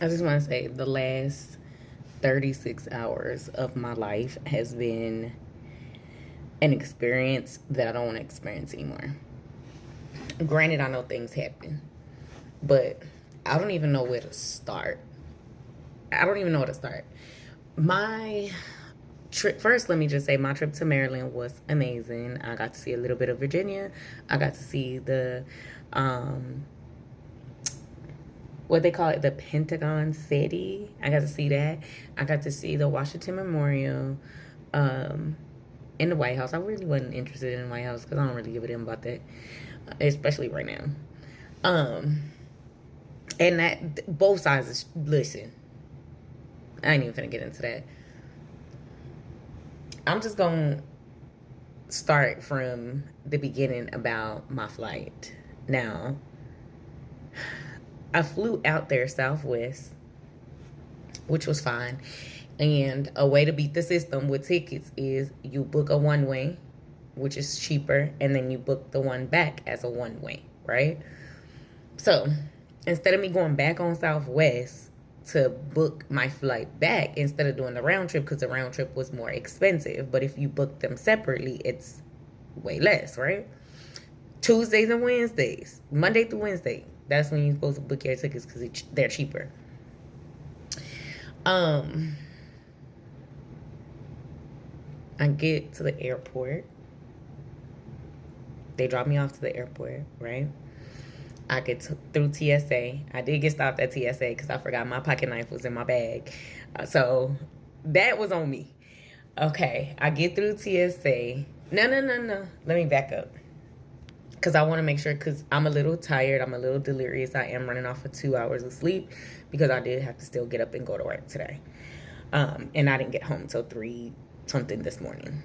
I just want to say the last 36 hours of my life has been an experience that I don't want to experience anymore. Granted, I know things happen, but I don't even know where to start. I don't even know where to start. My trip, first, let me just say my trip to Maryland was amazing. I got to see a little bit of Virginia. I got to see the, what they call it, the Pentagon City. I got to see that. I got to see the Washington Memorial, in the White House. I really wasn't interested in the White House because I don't really give a damn about that, especially right now. And that both sides is, listen, I ain't even finna get into that. I'm just gonna start from the beginning about my flight. Now, I flew out there Southwest, which was fine. And a way to beat the system with tickets is you book a one-way, which is cheaper, and then you book the one back as a one-way, right? So instead of me going back on Southwest to book my flight back, instead of doing the round trip, because the round trip was more expensive, but if you book them separately, it's way less, right? Tuesdays and Wednesdays, Monday through Wednesday, that's when you're supposed to book your tickets because they're cheaper. I get to the airport. They drop me off to the airport, right? I get through TSA. I did get stopped at TSA because I forgot my pocket knife was in my bag. So that was on me. Okay, I get through TSA. No. Let me back up. Because I want to make sure, because I'm a little tired. I'm a little delirious. I am running off of 2 hours of sleep because I did have to still get up and go to work today. And I didn't get home till 3 something this morning.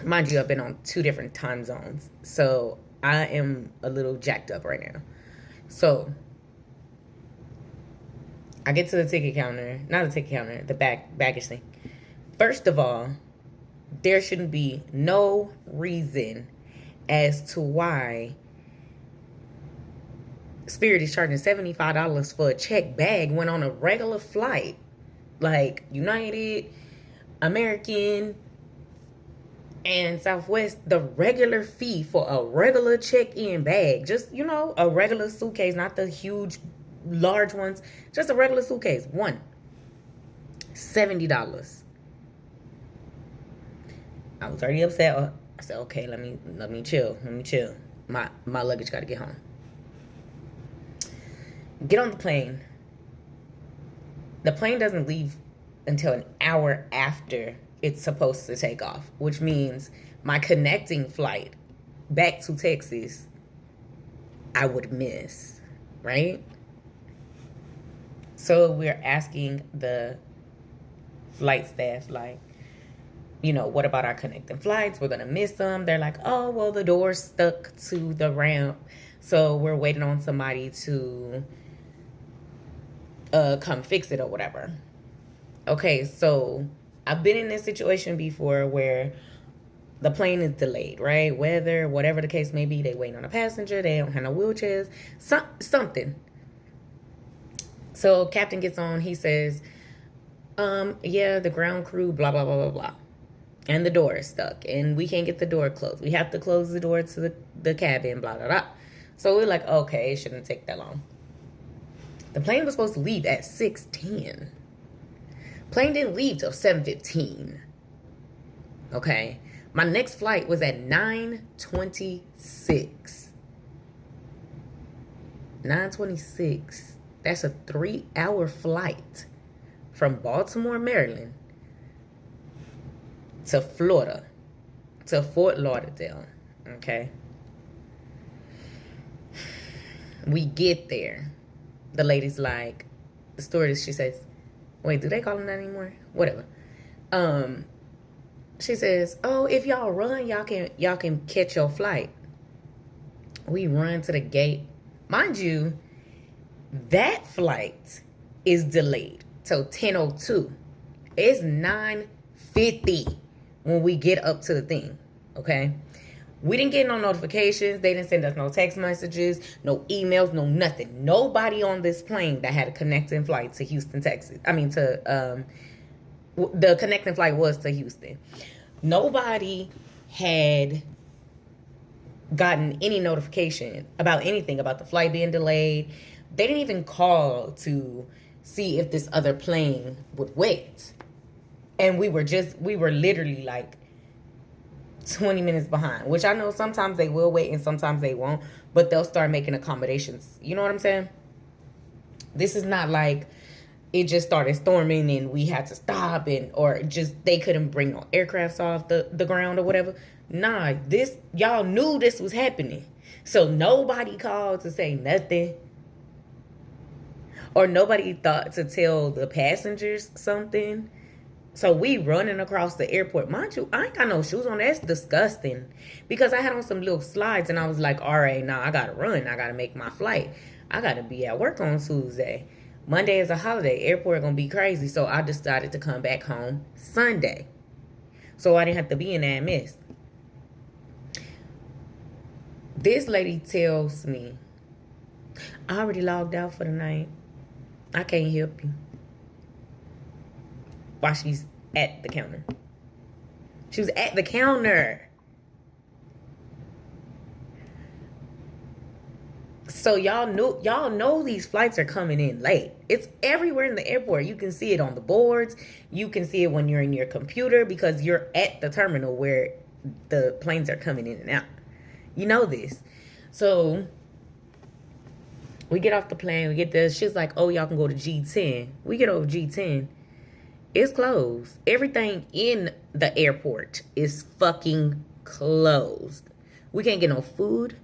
Mind you, I've been on 2 different time zones. So I am a little jacked up right now. So I get to the ticket counter. Not the ticket counter, the baggage thing. First of all, there shouldn't be no reason as to why Spirit is charging $75 for a checked bag when on a regular flight, like United, American, and Southwest, the regular fee for a regular check-in bag, just, a regular suitcase, not the huge, large ones, just a regular suitcase, $70. I was already upset. I said, okay, let me chill. My luggage got to get home. Get on the plane. The plane doesn't leave until an hour after it's supposed to take off, which means my connecting flight back to Texas, I would miss, right? So we're asking the flight staff, like, what about our connecting flights? We're going to miss them. They're like, oh, well, the door's stuck to the ramp. So we're waiting on somebody to come fix it or whatever. Okay, so I've been in this situation before where the plane is delayed, right? Weather, whatever the case may be, they waiting on a passenger. They don't have no wheelchairs, something. So captain gets on. He says, yeah, the ground crew, blah, blah, blah, blah, blah. And the door is stuck. And we can't get the door closed. We have to close the door to the cabin, blah, blah, blah. So we're like, okay, it shouldn't take that long. The plane was supposed to leave at 6:10. Plane didn't leave till 7:15. Okay. My next flight was at 9:26. 9:26. That's a 3-hour flight from Baltimore, Maryland to Florida, to Fort Lauderdale. Okay. We get there. The lady's like, the stewardess, she says, wait, do they call them that anymore? Whatever. She says, oh, if y'all run, y'all can catch your flight. We run to the gate. Mind you, that flight is delayed till 10:02. It's 9:50 when we get up to the thing. Okay. We didn't get no notifications. They didn't send us no text messages, no emails, no nothing. Nobody on this plane that had a connecting flight to Houston, Texas. The connecting flight was to Houston. Nobody had gotten any notification about anything, about the flight being delayed. They didn't even call to see if this other plane would wait. And we were literally like 20 minutes behind, which I know sometimes they will wait and sometimes they won't, but they'll start making accommodations. You know what I'm saying? This is not like it just started storming and we had to stop, or just they couldn't bring no aircrafts off the ground or whatever. Nah, y'all knew this was happening. So nobody called to say nothing. Or nobody thought to tell the passengers something. So we running across the airport. Mind you, I ain't got no shoes on. That's disgusting. Because I had on some little slides and I was like, all right, now I got to run. I got to make my flight. I got to be at work on Tuesday. Monday is a holiday. Airport going to be crazy. So I decided to come back home Sunday. So I didn't have to be in that mess. This lady tells me, I already logged out for the night. I can't help you. While she's at the counter. She was at the counter. So y'all know these flights are coming in late. It's everywhere in the airport. You can see it on the boards. You can see it when you're in your computer because you're at the terminal where the planes are coming in and out. You know this. So we get off the plane. We get there. She's like, oh, y'all can go to G10. We get over G10. It's closed. Everything in the airport is fucking closed. We can't get no food.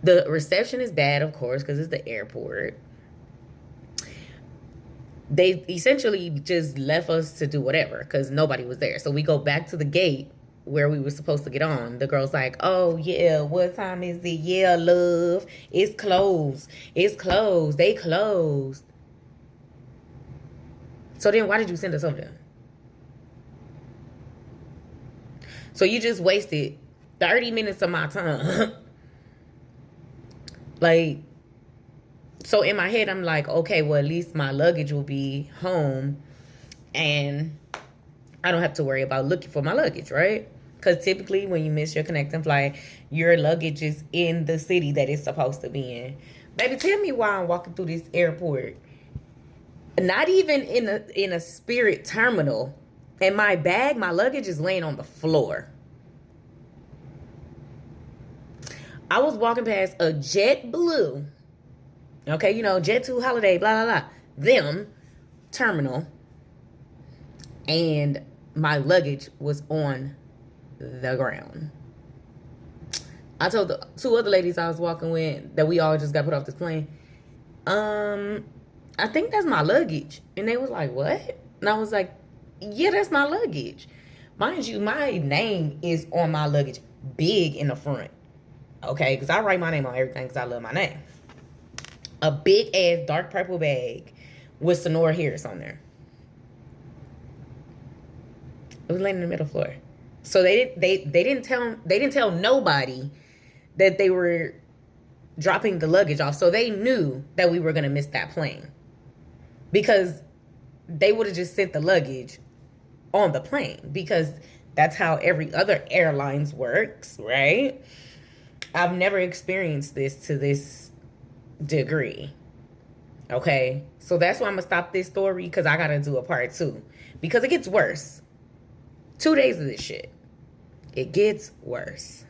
The reception is bad, of course, because it's the airport. They essentially just left us to do whatever because nobody was there. So we go back to the gate where we were supposed to get on. The girl's like, oh, yeah, what time is it? Yeah, love. It's closed. It's closed. They closed. So then why did you send us over there? So you just wasted 30 minutes of my time. Like, so in my head, I'm like, okay, well, at least my luggage will be home and I don't have to worry about looking for my luggage, right? Because typically when you miss your connecting flight, your luggage is in the city that it's supposed to be in. Baby, tell me why I'm walking through this airport. Not even in a Spirit terminal. And my bag, my luggage is laying on the floor. I was walking past a JetBlue. Okay, you know, Jet2 Holiday, blah, blah, blah. Them terminal. And my luggage was on the ground. I told the two other ladies I was walking with that we all just got put off this plane. I think that's my luggage. And they was like, what? And I was like, yeah, that's my luggage. Mind you, my name is on my luggage big in the front. Okay, because I write my name on everything because I love my name. A big ass dark purple bag with Sonora Harris on there. It was laying in the middle floor. So they didn't tell nobody that they were dropping the luggage off. So they knew that we were gonna miss that plane. Because they would have just sent the luggage on the plane. Because that's how every other airlines works, right? I've never experienced this to this degree. Okay? So that's why I'm going to stop this story because I got to do a part 2. Because it gets worse. 2 days of this shit. It gets worse.